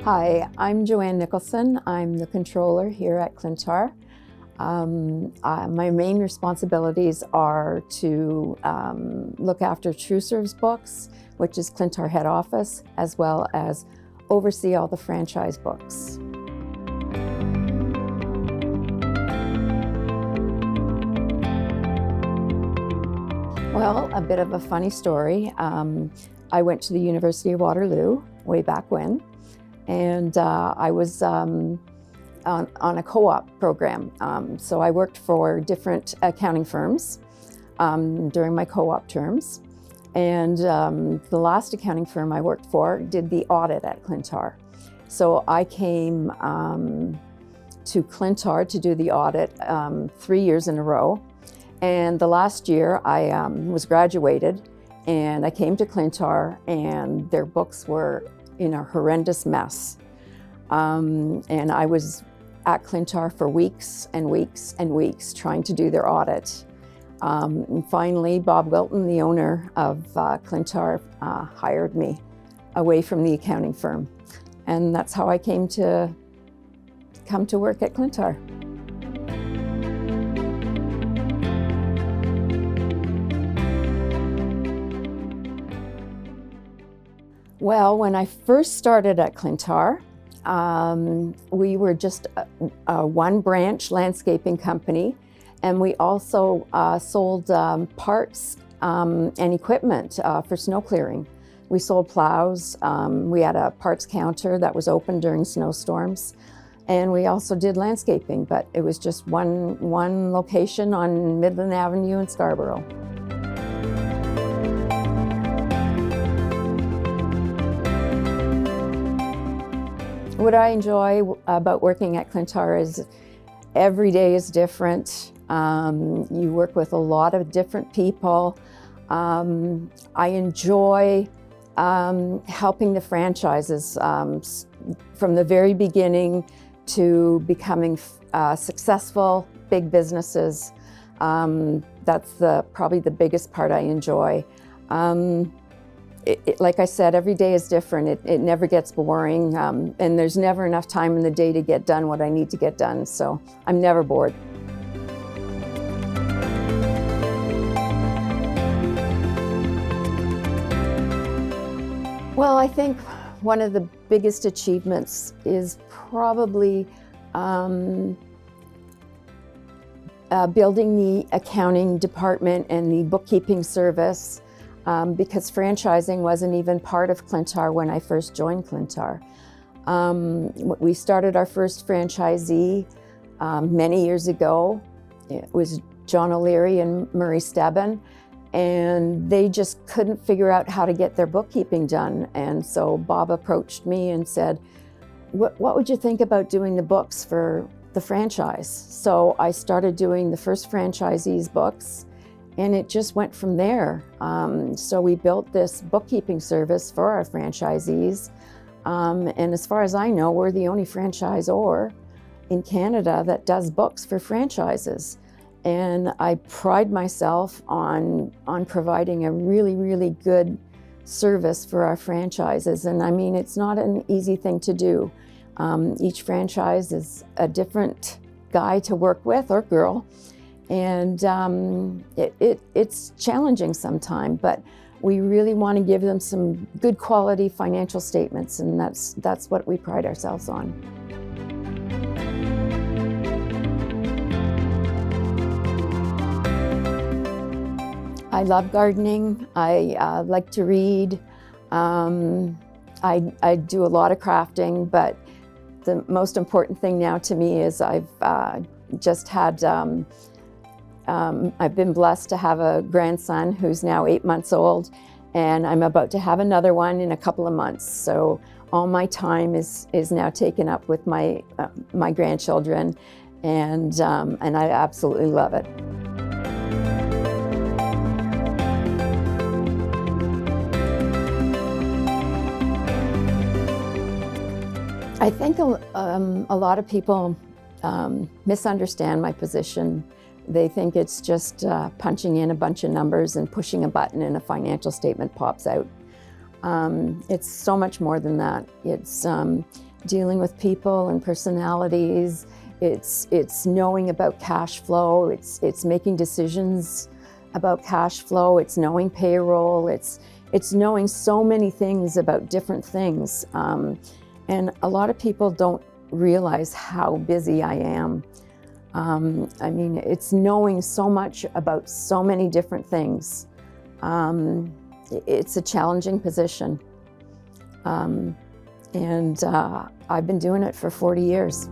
Hi, I'm Joanne Nicholson. I'm the controller here at Clintar. My main responsibilities are to look after TrueServe's books, which is Clintar head office, as well as oversee all the franchise books. Well, a bit of a funny story. I went to the University of Waterloo way back when, and I was on a co-op program. So I worked for different accounting firms during my co-op terms. And the last accounting firm I worked for did the audit at Clintar. So I came to Clintar to do the audit 3 years in a row. And the last year I was graduated, and I came to Clintar, and their books were in a horrendous mess. And I was at Clintar for weeks and weeks and weeks trying to do their audit. And finally, Bob Wilton, the owner of Clintar, hired me away from the accounting firm. And that's how I come to work at Clintar. Well, when I first started at Clintar, we were just a one-branch landscaping company, and we also sold parts and equipment for snow clearing. We sold plows, we had a parts counter that was open during snowstorms, and we also did landscaping, but it was just one location on Midland Avenue in Scarborough. What I enjoy about working at Clintar is every day is different. You work with a lot of different people. I enjoy helping the franchises from the very beginning to becoming successful big businesses. That's probably the biggest part I enjoy. Like I said, every day is different. It never gets boring, and there's never enough time in the day to get done what I need to get done, so I'm never bored. Well, I think one of the biggest achievements is probably building the accounting department and the bookkeeping service. Because franchising wasn't even part of Clintar when I first joined Clintar. We started our first franchisee many years ago. It was John O'Leary and Murray Stebbin, and they just couldn't figure out how to get their bookkeeping done. And so Bob approached me and said, what would you think about doing the books for the franchise? So I started doing the first franchisee's books, and it just went from there. So we built this bookkeeping service for our franchisees. And as far as I know, we're the only franchisor in Canada that does books for franchises. And I pride myself on providing a really, really good service for our franchises. And I mean, it's not an easy thing to do. Each franchise is a different guy to work with, or girl. And it's challenging sometimes, but we really want to give them some good quality financial statements, and that's what we pride ourselves on. I love gardening. I like to read. I do a lot of crafting, but the most important thing now to me is I've just had I've been blessed to have a grandson who's now 8 months old, and I'm about to have another one in a couple of months. So all my time is now taken up with my grandchildren, and I absolutely love it. I think a lot of people misunderstand my position. They think it's just punching in a bunch of numbers and pushing a button and a financial statement pops out. It's so much more than that. It's dealing with people and personalities. It's knowing about cash flow. It's making decisions about cash flow. It's knowing payroll. It's knowing so many things about different things. And a lot of people don't realize how busy I am. I mean, it's knowing so much about so many different things. It's a challenging position. And I've been doing it for 40 years.